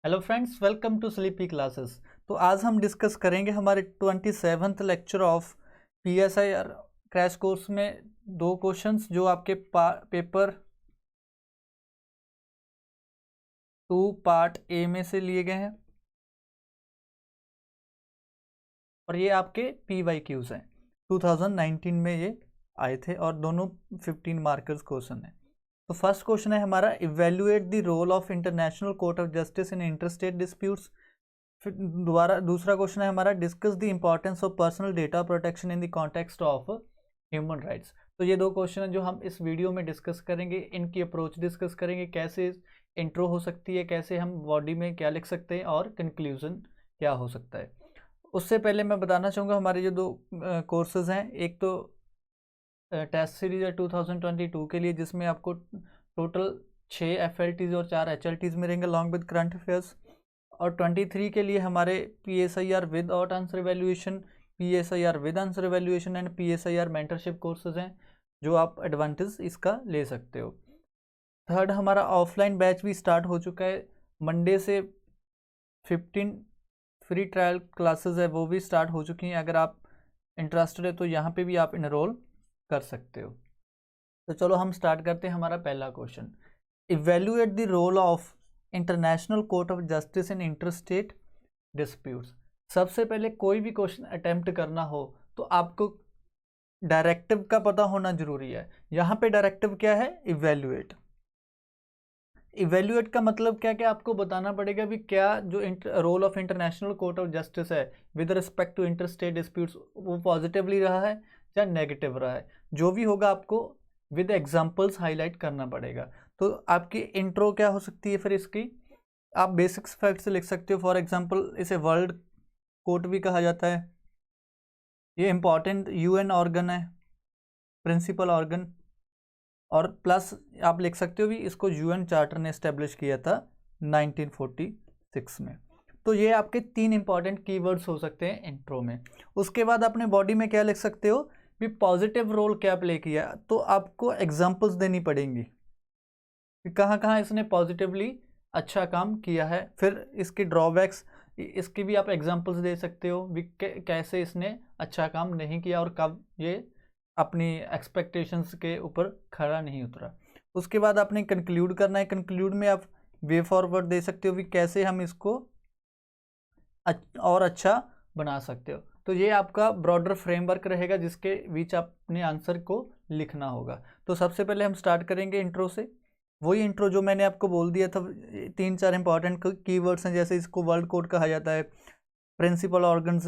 Hello friends, welcome to sleepy classes. तो आज हम डिस्कस करेंगे हमारे 27th lecture of PSI crash course में दो क्वेश्चंस जो आपके पेपर 2 पार्ट ए में से लिए गए हैं और ये आपके PYQs हैं। 2019 में ये आए थे और दोनों 15 मार्कर्स क्वेश्चन है। तो फर्स्ट क्वेश्चन है हमारा, evaluate the role of international court of justice in interstate disputes. फिर दोबारा दूसरा क्वेश्चन है हमारा, discuss the importance of personal data protection in the context of human rights. तो ये दो क्वेश्चन हैं जो हम इस वीडियो में डिस्कस करेंगे। इनकी अप्रोच डिस्कस करेंगे, कैसे इंट्रो हो सकती है, कैसे हम बॉडी में क्या लिख सकते हैं और कंक्लूजन क्या हो सकता है। उससे पहले मैं बताना चाहूँगा हमारे जो दो कोर्सेज हैं, एक तो टेस्ट सीरीज है 2022 के लिए, जिसमें आपको टोटल 6 FLTs और 4 HLTs मिलेंगे लॉन्ग विद करंट अफेयर्स। और 23 के लिए हमारे PSIR with out answer evaluation, PSIR with answer evaluation and PSIR mentorship courses हैं जो आप एडवांटेज इसका ले सकते हो। थर्ड, हमारा ऑफलाइन बैच भी स्टार्ट हो चुका है। मंडे से 15 फ्री ट्रायल क्लासेस है वो भी स्टार्ट हो चुकी हैं। अगर आप इंटरेस्टेड है तो यहाँ पे भी आप इनरोल कर सकते हो। तो चलो हम स्टार्ट करते हैं। हमारा पहला question, evaluate the role of international court of justice in interstate disputes. सबसे पहले कोई भी क्वेश्चन अटेम्प्ट करना हो तो आपको डायरेक्टिव का पता होना जरूरी है। यहाँ पे डायरेक्टिव क्या है? इवेल्युएट। इवेल्युएट का मतलब क्या? क्या आपको बताना पड़ेगा भी क्या जो role of international court of justice है with respect to interstate disputes वो पॉजिटिवली रहा है या नेगेटिव रहा है। जो भी होगा आपको विद एग्जांपल्स हाईलाइट करना पड़ेगा। तो आपकी इंट्रो क्या हो सकती है? फिर इसकी आप बेसिक्स फैक्ट्स लिख सकते हो। फॉर एग्जांपल इसे वर्ल्ड कोर्ट भी कहा जाता है। ये इंपॉर्टेंट UN ऑर्गन है, प्रिंसिपल ऑर्गन। और प्लस आप लिख सकते हो भी इसको UN चार्टर ने इस्टेब्लिश किया था 1946 में। तो ये आपके 3 इंपॉर्टेंट कीवर्ड्स हो सकते हैं इंट्रो में। उसके बाद अपने बॉडी में क्या लिख सकते हो भी पॉजिटिव रोल क्या प्ले किया। तो आपको एग्जांपल्स देनी पड़ेंगी कहाँ कहाँ इसने पॉजिटिवली अच्छा काम किया है। फिर इसके ड्रॉबैक्स, इसकी भी आप एग्जांपल्स दे सकते हो भी कैसे इसने अच्छा काम नहीं किया और कब ये अपनी एक्सपेक्टेशंस के ऊपर खरा नहीं उतरा। उसके बाद आपने कंक्लूड करना है। कंक्लूड में आप वे फॉरवर्ड दे सकते हो भी कैसे हम इसको और अच्छा बना सकते हो। तो ये आपका ब्रॉडर फ्रेमवर्क रहेगा जिसके बीच आपने आंसर को लिखना होगा। तो सबसे पहले हम स्टार्ट करेंगे इंट्रो से। वही इंट्रो जो मैंने आपको बोल दिया था, 3-4 इंपॉर्टेंट कीवर्ड्स हैं। जैसे इसको वर्ल्ड कोड कहा जाता है, प्रिंसिपल ऑर्गन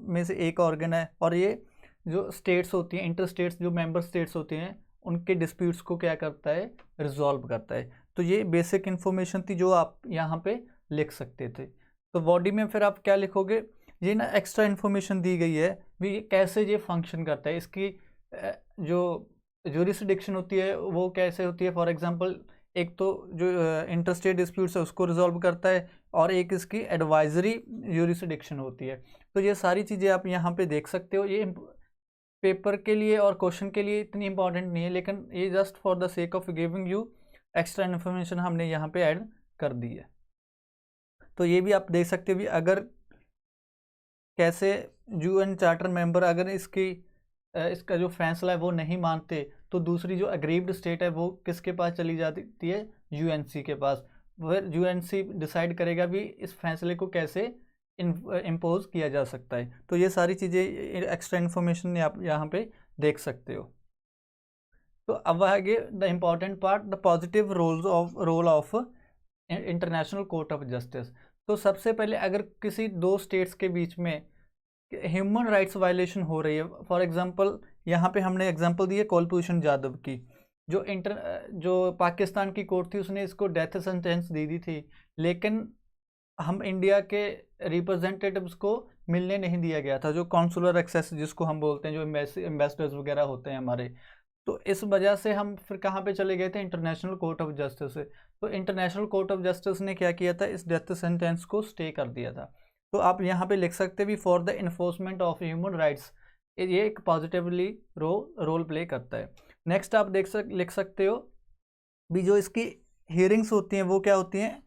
में से एक ऑर्गन है, और ये जो स्टेट्स होती हैं, इंटर स्टेट्स जो मेंबर स्टेट्स होती हैं, उनके डिस्प्यूट्स को क्या करता है? रिजॉल्व करता है। तो ये बेसिक इन्फॉर्मेशन थी जो आप यहाँ पे लिख सकते थे। तो बॉडी में फिर आप क्या लिखोगे? ये ना एक्स्ट्रा इन्फॉर्मेशन दी गई है भी कैसे ये फंक्शन करता है। इसकी जो ज्यूरिसडिक्शन होती है वो कैसे होती है। फॉर एग्जांपल एक तो जो इंटरस्टेट डिस्प्यूट्स है उसको रिजॉल्व करता है, और एक इसकी एडवाइजरी ज्यूरिसडिक्शन होती है। तो ये सारी चीज़ें आप यहाँ पे देख सकते हो। ये पेपर के लिए और क्वेश्चन के लिए इतनी इंपॉर्टेंट नहीं है, लेकिन ये just for the sake of giving you extra information हमने यहाँ पे ऐड कर दी है। तो ये भी आप देख सकते हो भी अगर कैसे UN चार्टर मेंबर अगर इसका जो फैसला है वो नहीं मानते तो दूसरी जो अग्रीव्ड स्टेट है वो किसके पास चली जाती है? UNC के पास। फिर UNC डिसाइड करेगा भी इस फैसले को कैसे इम्पोज किया जा सकता है। तो ये सारी चीज़ें एक्स्ट्रा इन्फॉर्मेशन आप यहाँ पे देख सकते हो। तो अब आगे the important part, the positive role of international court of justice. तो सबसे पहले अगर किसी दो स्टेट्स के बीच में ह्यूमन राइट्स वायलेशन हो रही है, फॉर एग्जांपल यहाँ पे हमने एग्जांपल दी है कुलभूषण जाधव की, जो पाकिस्तान की कोर्ट थी उसने इसको डेथ सेंटेंस दी दी थी, लेकिन हम इंडिया के रिप्रेजेंटेटिव्स को मिलने नहीं दिया गया था, जो कॉन्सुलर एक्सेस जिसको हम बोलते हैं, जो एम्बेसडर्स वगैरह होते हैं हमारे। तो इस वजह से हम फिर कहाँ पे चले गए थे? इंटरनेशनल कोर्ट ऑफ जस्टिस से। तो इंटरनेशनल कोर्ट ऑफ जस्टिस ने क्या किया था? इस डेथ सेंटेंस को स्टे कर दिया था। तो आप यहाँ पे लिख सकते भी for the enforcement of human rights, ये एक पॉजिटिवली रोल प्ले करता है। नेक्स्ट आप लिख सकते हो भी जो इसकी हियरिंग्स होती हैं वो क्या होती हैं?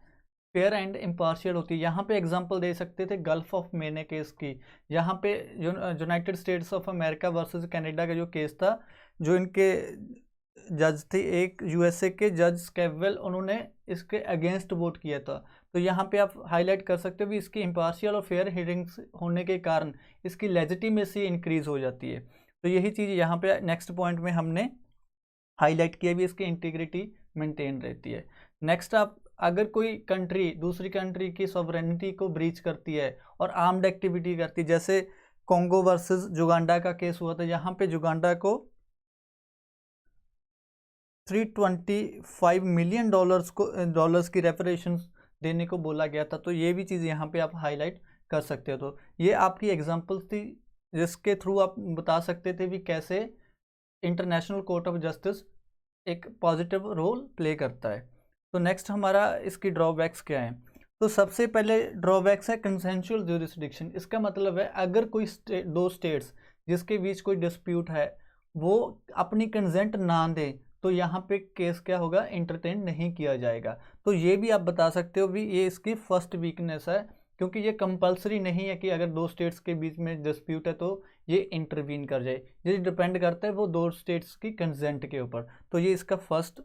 फेयर एंड इम्पार्शियल होती है। यहाँ पे एग्जांपल दे सकते थे गल्फ ऑफ मेने केस की। यहाँ पे United states of America versus Canada का जो केस था, जो इनके जज थे, एक यूएसए के जज स्कैवेल, उन्होंने इसके अगेंस्ट वोट किया था। तो यहाँ पे आप हाईलाइट कर सकते हो भी इसकी इम्पार्शियल और फेयर हियरिंग्स होने के कारण इसकी लेजिटिमेसी इंक्रीज हो जाती है। तो यही चीज़ यहाँ पे नेक्स्ट पॉइंट में हमने हाईलाइट किया भी, इसकी इंटीग्रिटी मेंटेन रहती है। नेक्स्ट, आप अगर कोई कंट्री दूसरी कंट्री की सॉवरेनिटी को ब्रीच करती है और आर्म्ड एक्टिविटी करती है, जैसे कॉन्गो वर्सेस जुगांडा का केस हुआ था, यहाँ पे जुगांडा को $325 मिलियन डॉलर्स की रेपरेशंस देने को बोला गया था। तो ये भी चीज़ यहाँ पे आप हाईलाइट कर सकते हो। तो ये आपकी एग्जांपल्स थी जिसके थ्रू आप बता सकते थे भी कैसे इंटरनेशनल कोर्ट ऑफ जस्टिस एक पॉजिटिव रोल प्ले करता है। तो नेक्स्ट हमारा इसकी ड्रॉबैक्स क्या है। तो सबसे पहले ड्रॉबैक्स है कंसेंशुअल ज्यूरिसडिक्शन। इसका मतलब है अगर कोई दो स्टेट्स जिसके बीच कोई डिस्प्यूट है वो अपनी कंसेंट ना दे तो यहाँ पे केस क्या होगा, इंटरटेन नहीं किया जाएगा। तो ये भी आप बता सकते हो भी ये इसकी फर्स्ट वीकनेस है, क्योंकि ये कंपलसरी नहीं है कि अगर दो स्टेट्स के बीच में डिस्प्यूट है तो ये इंटरवीन कर जाए। ये डिपेंड करता है वो दो स्टेट्स की कंसेंट के ऊपर। तो ये इसका फर्स्ट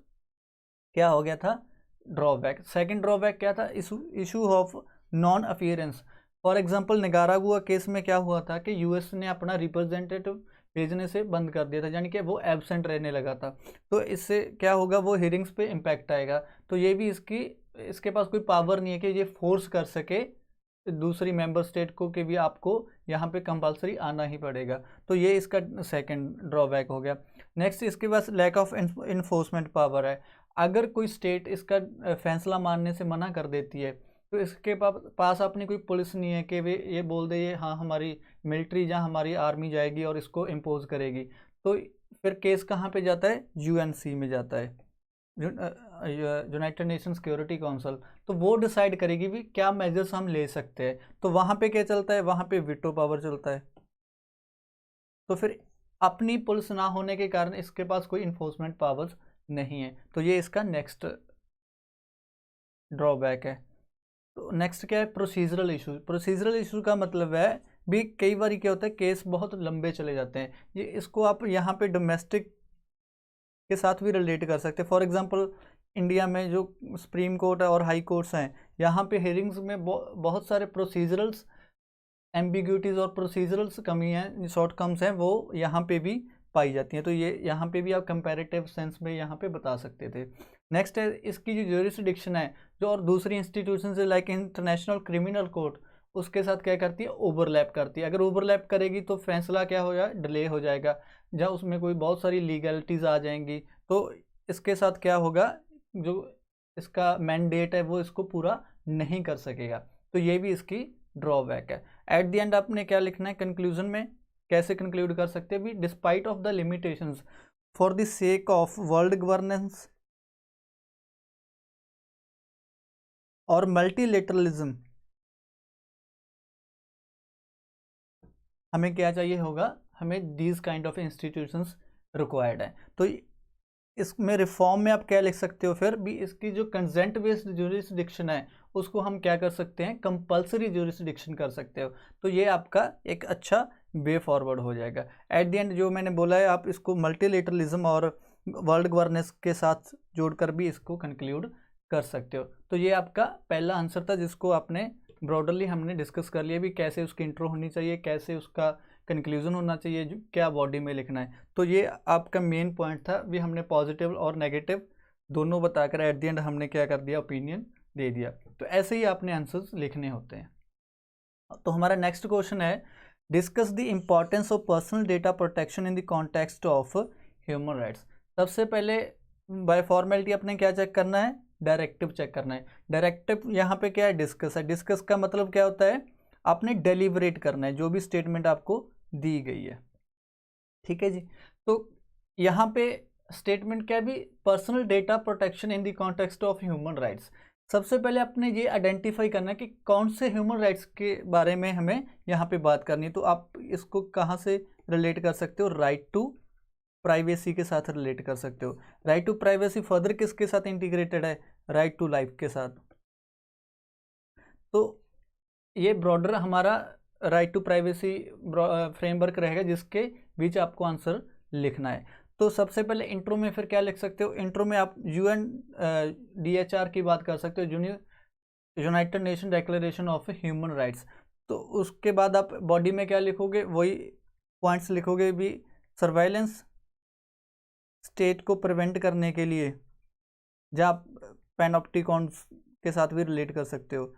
क्या हो गया था, ड्रॉबैक। सेकंड ड्रॉबैक क्या था, issue of non appearance. For example Nicaragua case में क्या हुआ था कि यूएस ने अपना रिप्रेजेंटेटिव भेजने से बंद कर दिया था, यानी कि वो एब्सेंट रहने लगा था। तो इससे क्या होगा, वो हियरिंग्स पे इम्पैक्ट आएगा। तो ये भी इसके पास कोई पावर नहीं है कि ये फोर्स कर सके दूसरी मेंबर स्टेट को कि भी आपको यहाँ पे कंपलसरी आना ही पड़ेगा। तो ये इसका सेकंड ड्रॉबैक हो गया। नेक्स्ट, इसके पास लैक ऑफ इन्फोर्समेंट पावर है। अगर कोई स्टेट इसका फैसला मानने से मना कर देती है तो इसके पास अपनी कोई पुलिस नहीं है कि वे ये बोल दे ये हाँ हमारी मिलिट्री या हमारी आर्मी जाएगी और इसको इम्पोज करेगी। तो फिर केस कहाँ पे जाता है, यूएनसी में जाता है, यूनाइटेड नेशन सिक्योरिटी काउंसिल। तो वो डिसाइड करेगी भी क्या मेजर्स हम ले सकते हैं। तो वहाँ पे क्या चलता है, वहाँ पे वीटो पावर चलता है। तो फिर अपनी पुलिस ना होने के कारण इसके पास कोई इन्फोर्समेंट पावर्स नहीं है। तो ये इसका नेक्स्ट ड्रॉबैक है। तो नेक्स्ट क्या है, प्रोसीजरल इशू। प्रोसीजरल इशू का मतलब है भी कई बार क्या होता है केस बहुत लंबे चले जाते हैं। ये इसको आप यहाँ पे डोमेस्टिक के साथ भी रिलेट कर सकते हैं। फॉर एग्जांपल इंडिया में जो सुप्रीम कोर्ट है और हाई कोर्ट्स हैं, यहाँ पे हेयरिंग्स में बहुत सारे प्रोसीजरल्स एम्बिग्यूटीज और प्रोसीजरल्स कमियाँ शॉर्टकम्स हैं वो यहाँ पे भी पाई जाती हैं। तो ये यहाँ पे भी आप कंपैरेटिव सेंस में यहाँ पे बता सकते थे। नेक्स्ट है इसकी जो ज्यूरिसडिक्शन है, जो और दूसरी इंस्टीट्यूशन से लाइक इंटरनेशनल क्रिमिनल कोर्ट, उसके साथ क्या करती है, ओवरलैप करती है। अगर ओवरलैप करेगी तो फैसला क्या हो जाए, डिले हो जाएगा, जहाँ उसमें कोई बहुत सारी लीगलिटीज़ आ जाएंगी। तो इसके साथ क्या होगा, जो इसका मैंडेट है वो इसको पूरा नहीं कर सकेगा। तो ये भी इसकी ड्रॉबैक है। एट द एंड आपने क्या लिखना है, कंक्लूजन में कैसे कंक्लूड कर सकते हैं भी, despite of the limitations for the sake of world governance और मल्टीलेटरलिज्म, हमें क्या चाहिए होगा, हमें these kind of institutions required है। तो इसमें रिफॉर्म में आप क्या लिख सकते हो फिर भी, इसकी जो कंसेंट बेस्ड ज्यूरिसडिक्शन है उसको हम क्या कर सकते हैं, कंपलसरी ज्यूरिसडिक्शन कर सकते हो। तो ये आपका एक अच्छा वे फॉरवर्ड हो जाएगा। एट द एंड जो मैंने बोला है, आप इसको मल्टीलेटरलिज्म और वर्ल्ड गवर्नेंस के साथ जोड़कर भी इसको कंक्लूड कर सकते हो। तो ये आपका पहला आंसर था जिसको आपने ब्रॉडरली हमने डिस्कस कर लिया भी, कैसे उसकी इंट्रो होनी चाहिए, कैसे उसका कंक्लूजन होना चाहिए, जो क्या बॉडी में लिखना है। तो ये आपका मेन पॉइंट था भी, हमने पॉजिटिव और नेगेटिव दोनों बताकर एट द एंड हमने क्या कर दिया, ओपिनियन दे दिया। तो ऐसे ही आपने आंसर्स लिखने होते हैं। तो हमारा नेक्स्ट क्वेश्चन है, discuss the importance of personal data protection in the context of human rights. सबसे पहले बाय फॉर्मेलिटी अपने क्या चेक करना है, डायरेक्टिव चेक करना है। डायरेक्टिव यहाँ पे क्या है, डिस्कस है। डिस्कस का मतलब क्या होता है, आपने डेलिबरेट करना है जो भी स्टेटमेंट आपको दी गई है, ठीक है जी। तो यहाँ पे स्टेटमेंट क्या भी, personal data protection in the context of human rights. सबसे पहले आपने ये आइडेंटिफाई करना है कि कौन से ह्यूमन राइट्स के बारे में हमें यहाँ पे बात करनी है। तो आप इसको कहाँ से रिलेट कर सकते हो, राइट टू प्राइवेसी के साथ रिलेट कर सकते हो। राइट टू प्राइवेसी फर्दर किसके साथ इंटीग्रेटेड है, राइट टू लाइफ के साथ। तो ये ब्रॉडर हमारा राइट टू प्राइवेसी फ्रेमवर्क रहेगा, जिसके बीच आपको आंसर लिखना है। तो सबसे पहले इंट्रो में फिर क्या लिख सकते हो, इंट्रो में आप UNDHR की बात कर सकते हो, United nation declaration of human rights. तो उसके बाद आप बॉडी में क्या लिखोगे, वही पॉइंट्स लिखोगे भी। सर्वाइलेंस स्टेट को प्रिवेंट करने के लिए, जहाँ आप पैनोप्टिकॉन्स के साथ भी रिलेट कर सकते हो,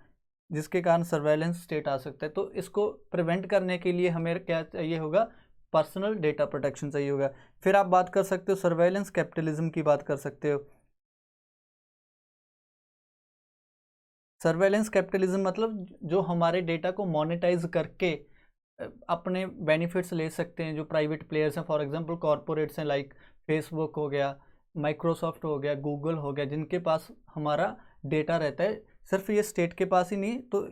जिसके कारण सर्वेलेंस स्टेट आ सकता है। तो इसको प्रिवेंट करने के लिए हमें क्या चाहिए होगा, पर्सनल डेटा प्रोटेक्शन चाहिए होगा। फिर आप बात कर सकते हो सर्वेलेंस कैपिटलिज्म की बात कर सकते हो। सर्वेलेंस कैपिटलिज्म मतलब जो हमारे डेटा को मोनेटाइज करके अपने बेनिफिट्स ले सकते हैं, जो प्राइवेट प्लेयर्स हैं, फॉर एग्जांपल कॉरपोरेट्स हैं, लाइक फेसबुक हो गया, माइक्रोसॉफ्ट हो गया, गूगल हो गया, जिनके पास हमारा डेटा रहता है। सिर्फ ये स्टेट के पास ही नहीं, तो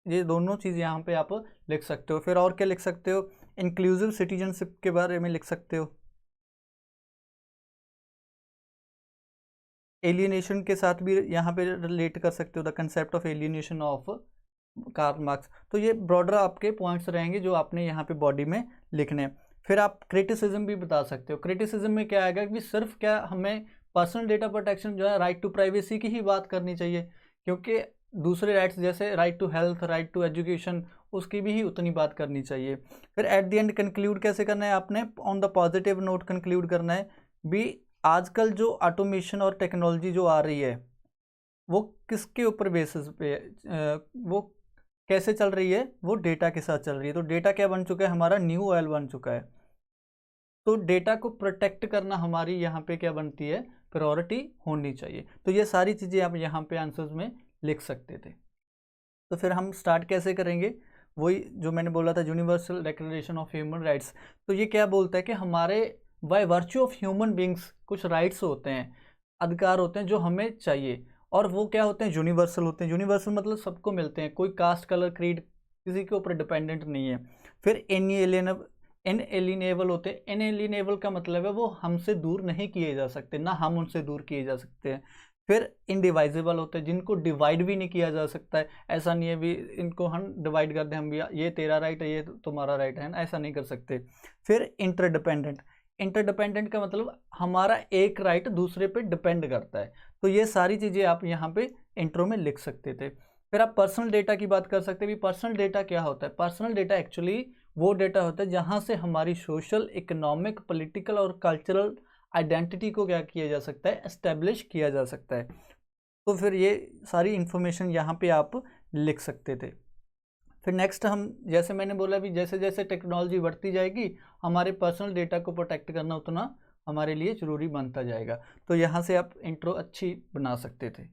ये दोनों चीज़ यहाँ पे आप लिख सकते हो। फिर और क्या लिख सकते हो, इंक्लूसिव सिटीजनशिप के बारे में लिख सकते हो। एलियनेशन के साथ भी यहाँ पे रिलेट कर सकते हो, the concept of alienation of Karl Marx. तो ये ब्रॉडर आपके पॉइंट्स रहेंगे जो आपने यहाँ पे बॉडी में लिखने हैं। फिर आप क्रिटिसिज्म भी बता सकते हो। क्रिटिसिज्म में क्या आएगा कि सिर्फ क्या हमें पर्सनल डेटा प्रोटेक्शन जो है, राइट टू प्राइवेसी की ही बात करनी चाहिए, क्योंकि दूसरे राइट्स जैसे right to health, right to education, उसकी भी ही उतनी बात करनी चाहिए। फिर एट द एंड कंक्लूड कैसे करना है, आपने on the positive note conclude करना है भी। आजकल जो ऑटोमेशन और टेक्नोलॉजी जो आ रही है, वो किसके ऊपर बेसिस पे, वो कैसे चल रही है, वो डेटा के साथ चल रही है। तो डेटा क्या बन चुका है, हमारा न्यू ऑयल बन चुका है। तो डेटा को प्रोटेक्ट करना हमारी यहाँ पे क्या बनती है, प्रायोरिटी होनी चाहिए। तो ये सारी चीज़ें आप यहाँ पे आंसर्स में लिख सकते थे। तो फिर हम स्टार्ट कैसे करेंगे, वही जो मैंने बोला था, universal declaration of human rights. तो ये क्या बोलता है कि हमारे by virtue of human beings कुछ राइट्स होते हैं, अधिकार होते हैं जो हमें चाहिए, और वो क्या होते हैं, यूनिवर्सल होते हैं। यूनिवर्सल मतलब सबको मिलते हैं, कोई कास्ट, कलर, क्रीड किसी के ऊपर डिपेंडेंट नहीं है। फिर इनएलिनेबल होते हैं। इनएलिनेबल का मतलब है वो हमसे दूर नहीं किए जा सकते, ना हम उनसे दूर किए जा सकते हैं। फिर इनडिवाइजेबल होते हैं, जिनको डिवाइड भी नहीं किया जा सकता है। ऐसा नहीं है भी इनको हम डिवाइड कर दें, हम भी ये तेरा राइट है, ये तुम्हारा राइट है ना, ऐसा नहीं कर सकते। फिर इंटरडिपेंडेंट। इंटरडिपेंडेंट का मतलब हमारा एक राइट दूसरे पे डिपेंड करता है। तो ये सारी चीज़ें आप यहाँ पे इंट्रो में लिख सकते थे। फिर आप पर्सनल डेटा की बात कर सकते हैं भी। पर्सनल डेटा क्या होता है, पर्सनल डेटा एक्चुअली वो डेटा होता है जहाँ से हमारी सोशल, इकोनॉमिक, पॉलिटिकल और कल्चरल आइडेंटिटी को क्या किया जा सकता है, एस्टेब्लिश किया जा सकता है। तो फिर ये सारी इंफॉर्मेशन यहाँ पे आप लिख सकते थे। फिर नेक्स्ट हम, जैसे मैंने बोला भी, जैसे जैसे टेक्नोलॉजी बढ़ती जाएगी, हमारे पर्सनल डेटा को प्रोटेक्ट करना उतना हमारे लिए ज़रूरी बनता जाएगा। तो यहाँ से आप इंट्रो अच्छी बना सकते थे।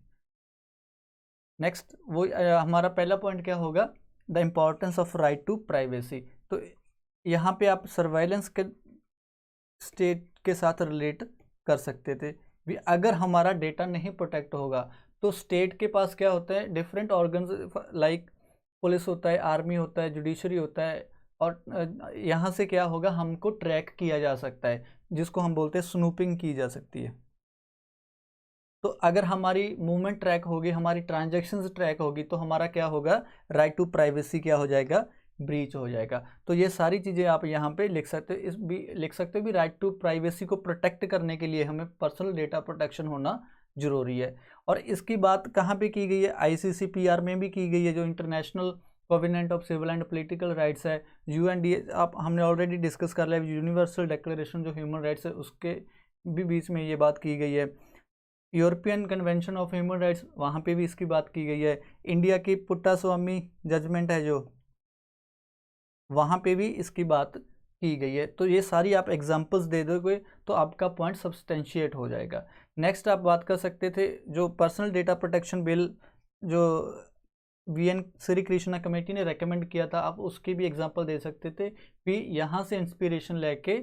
नेक्स्ट वो हमारा पहला पॉइंट क्या होगा, the importance of right to privacy. तो यहाँ पे आप सर्वाइलेंस के स्टेट के साथ रिलेट कर सकते थे भी। अगर हमारा डेटा नहीं प्रोटेक्ट होगा तो स्टेट के पास क्या होता है, डिफरेंट ऑर्गन्स, लाइक पुलिस होता है, आर्मी होता है, जुडिशरी होता है, और यहाँ से क्या होगा, हमको ट्रैक किया जा सकता है, जिसको हम बोलते हैं स्नूपिंग की जा सकती है। तो अगर हमारी मूवमेंट ट्रैक होगी, हमारी ट्रांजैक्शंस ट्रैक होगी, तो हमारा क्या होगा, राइट टू प्राइवेसी क्या हो जाएगा, ब्रीच हो जाएगा। तो ये सारी चीज़ें आप यहाँ पे लिख सकते हो। इस भी लिख सकते हो भी, राइट टू प्राइवेसी को प्रोटेक्ट करने के लिए हमें पर्सनल डेटा प्रोटेक्शन होना जरूरी है। और इसकी बात कहाँ पे की गई है, ICCPR में भी की गई है, जो international covenant of civil and political rights है। UNDA आप हमने ऑलरेडी डिस्कस कर लिया, यूनिवर्सल डिक्लेरेशन जो ह्यूमन राइट्स है उसके भी बीच में ये बात की गई है। European convention of human rights, वहाँ पे भी इसकी बात की गई है। इंडिया की पुट्टास्वामी जजमेंट है जो, वहाँ पे भी इसकी बात की गई है। तो ये सारी आप एग्जांपल्स दे दोगे तो आपका पॉइंट सब्सटेंशिएट हो जाएगा। नेक्स्ट आप बात कर सकते थे, जो पर्सनल डेटा प्रोटेक्शन बिल जो VN श्री कृष्णा कमेटी ने रेकमेंड किया था, आप उसकी भी एग्जांपल दे सकते थे भी। यहाँ से इंस्पिरेशन लेके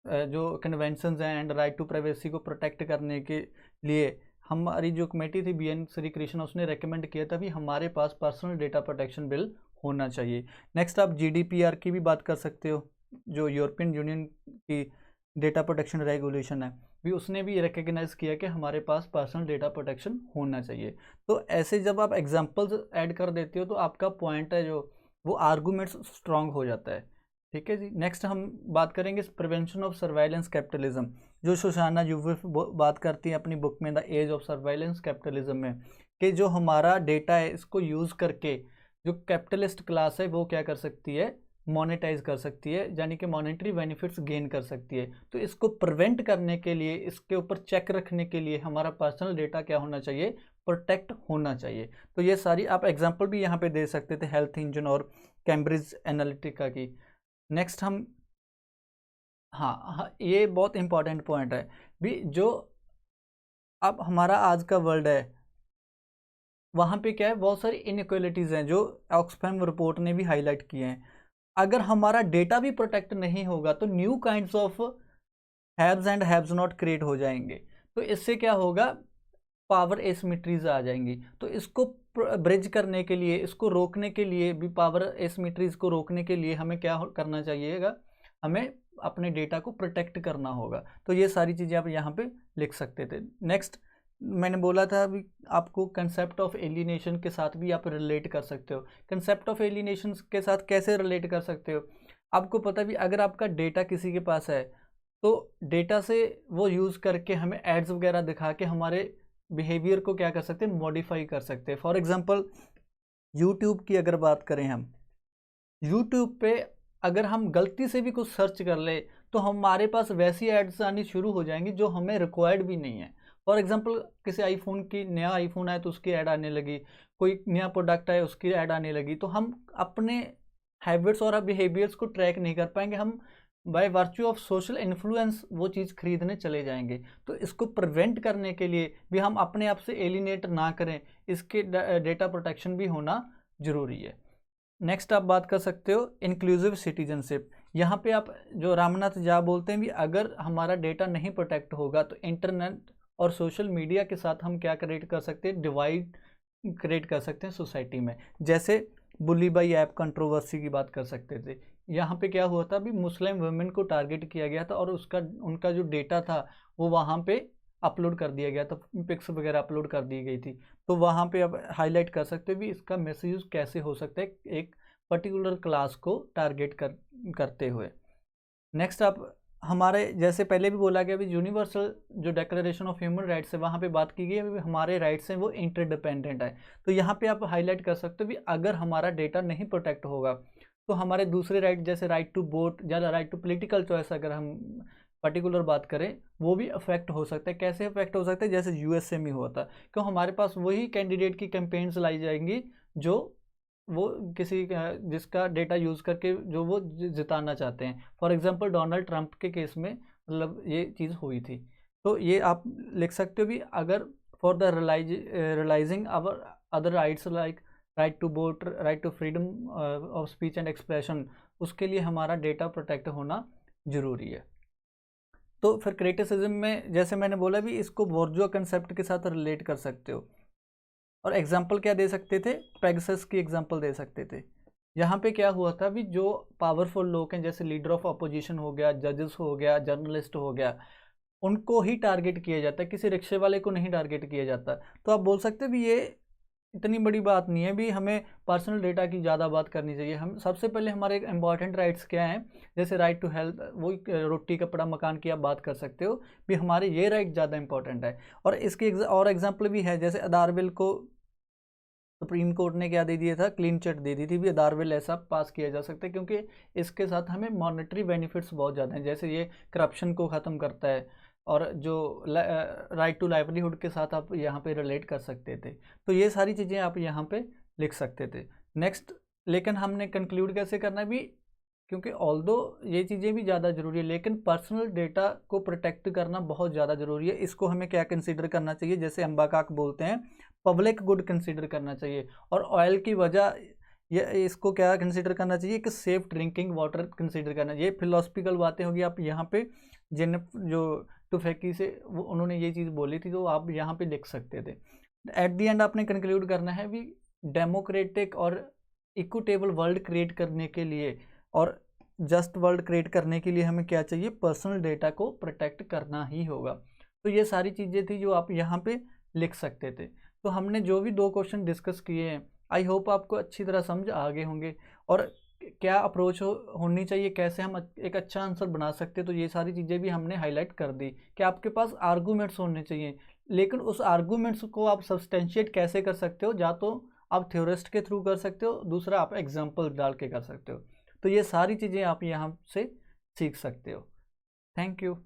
जो कन्वेंशंस हैं एंड राइट टू प्राइवेसी को प्रोटेक्ट करने के लिए हमारी जो कमेटी थी VN श्री कृष्णा, उसने रेकमेंड किया था भी हमारे पास पर्सनल डेटा प्रोटेक्शन बिल होना चाहिए। नेक्स्ट आप GDPR की भी बात कर सकते हो, जो यूरोपियन यूनियन की डेटा प्रोटेक्शन रेगुलेशन है। भी उसने भी रिकग्नाइज किया कि हमारे पास पर्सनल डेटा प्रोटेक्शन होना चाहिए। तो ऐसे जब आप एग्जांपल्स ऐड कर देते हो तो आपका पॉइंट है जो वो आर्गूमेंट्स स्ट्रांग हो जाता है। ठीक है जी। नेक्स्ट हम बात करेंगे प्रिवेंशन ऑफ सर्वाइलेंस कैपिटलिज्म, जो सुसाना यूवुल्फ बात करती है अपनी बुक में the age of surveillance capitalism में, कि जो हमारा डेटा है इसको यूज़ करके जो कैपिटलिस्ट क्लास है वो क्या कर सकती है, मोनेटाइज कर सकती है, यानी कि मॉनेटरी बेनिफिट्स गेन कर सकती है। तो इसको प्रिवेंट करने के लिए, इसके ऊपर चेक रखने के लिए हमारा पर्सनल डेटा क्या होना चाहिए, प्रोटेक्ट होना चाहिए। तो ये सारी आप एग्जांपल भी यहाँ पे दे सकते थे हेल्थ इंजन और कैम्ब्रिज एनालिटिका की। नेक्स्ट हम हाँ, ये बहुत इंपॉर्टेंट पॉइंट है भी, जो अब हमारा आज का वर्ल्ड है वहाँ पे क्या है, बहुत सारी इनइक्वालिटीज़ हैं जो ऑक्सफैम रिपोर्ट ने भी हाईलाइट किए हैं। अगर हमारा डेटा भी प्रोटेक्ट नहीं होगा तो new kinds of haves and haves not create हो जाएंगे। तो इससे क्या होगा, पावर एसिमेट्रीज आ जाएंगी। तो इसको ब्रिज करने के लिए, इसको रोकने के लिए भी, पावर एसिमेट्रीज को रोकने के लिए हमें क्या करना चाहिएगा, हमें अपने डेटा को प्रोटेक्ट करना होगा। तो ये सारी चीज़ें आप यहाँ पे लिख सकते थे। नेक्स्ट मैंने बोला था अभी आपको कंसेप्ट ऑफ एलिनेशन के साथ भी आप रिलेट कर सकते हो। कंसेप्ट ऑफ एलिनेशन के साथ कैसे रिलेट कर सकते हो, आपको पता भी अगर आपका डेटा किसी के पास है तो डेटा से वो यूज़ करके हमें एड्स वगैरह दिखा के हमारे बिहेवियर को क्या कर सकते हैं, मॉडिफाई कर सकते हैं। फॉर एग्जांपल यूट्यूब की अगर बात करें, हम यूट्यूब पे अगर हम गलती से भी कुछ सर्च कर ले तो हमारे पास वैसी एड्स आनी शुरू हो जाएंगी जो हमें रिक्वायर्ड भी नहीं है। फॉर एग्जांपल किसी आईफोन की, नया आईफोन आया तो उसकी ऐड आने लगी, कोई नया प्रोडक्ट आया उसकी ऐड आने लगी। तो हम अपने हैबिट्स और बिहेवियर्स को ट्रैक नहीं कर पाएंगे, हम by virtue of social influence वो चीज़ खरीदने चले जाएंगे। तो इसको प्रिवेंट करने के लिए भी हम अपने आप से एलिनेट ना करें, इसके डेटा प्रोटेक्शन भी होना ज़रूरी है। नेक्स्ट आप बात कर सकते हो इंक्लूसिव सिटीजनशिप। यहाँ पे आप जो रामनाथ झा बोलते हैं भी, अगर हमारा डेटा नहीं प्रोटेक्ट होगा तो इंटरनेट और सोशल मीडिया के साथ हम क्या क्रिएट कर सकते हैं, डिवाइड क्रिएट कर सकते हैं सोसाइटी में। जैसे बुली बाई ऐप कंट्रोवर्सी की बात कर सकते थे। यहाँ पे क्या हुआ था भी, मुस्लिम वुमेन को टारगेट किया गया था और उनका जो डेटा था वो वहाँ पे अपलोड कर दिया गया था, पिक्स वगैरह अपलोड कर दी गई थी। तो वहाँ पे आप हाईलाइट कर सकते हो भी इसका मिसयूज कैसे हो सकता है एक पर्टिकुलर क्लास को टारगेट करते हुए। नेक्स्ट आप हमारे, जैसे पहले भी बोला गया भी, यूनिवर्सल जो डिक्लेरेशन ऑफ ह्यूमन राइट्स है वहाँ पे बात की गई है हमारे राइट्स हैं वो इंटरडिपेंडेंट है। तो यहाँ पे आप हाईलाइट कर सकते हो भी अगर हमारा डेटा नहीं प्रोटेक्ट होगा तो हमारे दूसरे राइट जैसे राइट टू वोट या राइट टू पॉलिटिकल चॉइस अगर हम पर्टिकुलर बात करें वो भी अफेक्ट हो सकता है। कैसे अफेक्ट हो सकता है, जैसे यूएसए में हुआ था, क्यों हमारे पास वही कैंडिडेट की कैंपेन्स लाई जाएंगी जो वो किसी जिसका डेटा यूज़ करके जो वो जिताना चाहते हैं। फॉर एग्जांपल डोनाल्ड ट्रंप के केस में मतलब ये चीज़ हुई थी। तो ये आप लिख सकते हो भी, अगर for the realising our other rights like right to vote, right to freedom of speech and expression, उसके लिए हमारा डेटा प्रोटेक्ट होना ज़रूरी है। तो फिर क्रिटिसिज्म में जैसे मैंने बोला भी, इसको बोर्जुआ कंसेप्ट के साथ रिलेट कर सकते हो। और एग्जाम्पल क्या दे सकते थे, पेगासस की एग्जाम्पल दे सकते थे। यहाँ पे क्या हुआ था भी, जो पावरफुल लोग हैं जैसे लीडर ऑफ अपोजिशन हो गया, जजेस हो गया, जर्नलिस्ट हो गया, उनको ही टारगेट किया जाता है, किसी रिक्शे वाले को नहीं टारगेट किया जाता। तो आप बोल सकते हैं भी ये इतनी बड़ी बात नहीं है भी हमें पर्सनल डेटा की ज़्यादा बात करनी चाहिए। हम सबसे पहले हमारे इंपॉर्टेंट राइट्स क्या हैं, जैसे राइट टू हेल्थ, वो रोटी कपड़ा मकान की आप बात कर सकते हो भी, हमारे ये राइट ज़्यादा इंपॉर्टेंट है। और इसकी और एग्जाम्पल भी है, जैसे आधार बिल को सुप्रीम कोर्ट ने क्या दे दिया था, क्लीन चिट दे दी थी भी, आधार बिल ऐसा पास किया जा सकता है क्योंकि इसके साथ हमें मॉनेटरी बेनिफिट्स बहुत ज़्यादा हैं। जैसे ये करप्शन को ख़त्म करता है और जो राइट टू लाइवलीहुड के साथ आप यहाँ पे रिलेट कर सकते थे। तो ये सारी चीज़ें आप यहाँ पे लिख सकते थे। नेक्स्ट, लेकिन हमने कंक्लूड कैसे करना है भी, क्योंकि ऑल्दो ये चीज़ें भी ज़्यादा ज़रूरी है लेकिन पर्सनल डेटा को प्रोटेक्ट करना बहुत ज़्यादा ज़रूरी है। इसको हमें क्या कंसीडर करना चाहिए, जैसे अंबाकाक बोलते हैं पब्लिक गुड कंसीडर करना चाहिए। और ऑयल की वजह ये, इसको क्या कंसीडर करना चाहिए कि सेफ ड्रिंकिंग वाटर कंसीडर करना चाहिए। फिलोसफिकल बातें होगी आप यहाँ पे, जिन जो टुफेकी से वो उन्होंने ये चीज़ बोली थी तो आप यहाँ पे लिख सकते थे। एट दी एंड आपने कंक्लूड करना है भी, डेमोक्रेटिक और इक्विटेबल वर्ल्ड क्रिएट करने के लिए और जस्ट वर्ल्ड क्रिएट करने के लिए हमें क्या चाहिए, पर्सनल डेटा को प्रोटेक्ट करना ही होगा। तो ये सारी चीज़ें थी जो आप यहाँ पे लिख सकते थे। तो हमने जो भी 2 क्वेश्चन डिस्कस किए हैं, आई होप आपको अच्छी तरह समझ आ गए होंगे और क्या अप्रोच होनी चाहिए, कैसे हम एक अच्छा आंसर बना सकते हैं, तो ये सारी चीज़ें भी हमने हाईलाइट कर दी कि आपके पास आर्गूमेंट्स होने चाहिए। लेकिन उस आर्गूमेंट्स को आप सब्सटेंशिएट कैसे कर सकते हो, या तो आप थ्योरिस्ट के थ्रू कर सकते हो, दूसरा आप एग्जाम्पल डाल के कर सकते हो। तो ये सारी चीज़ें आप यहाँ से सीख सकते हो। Thank you.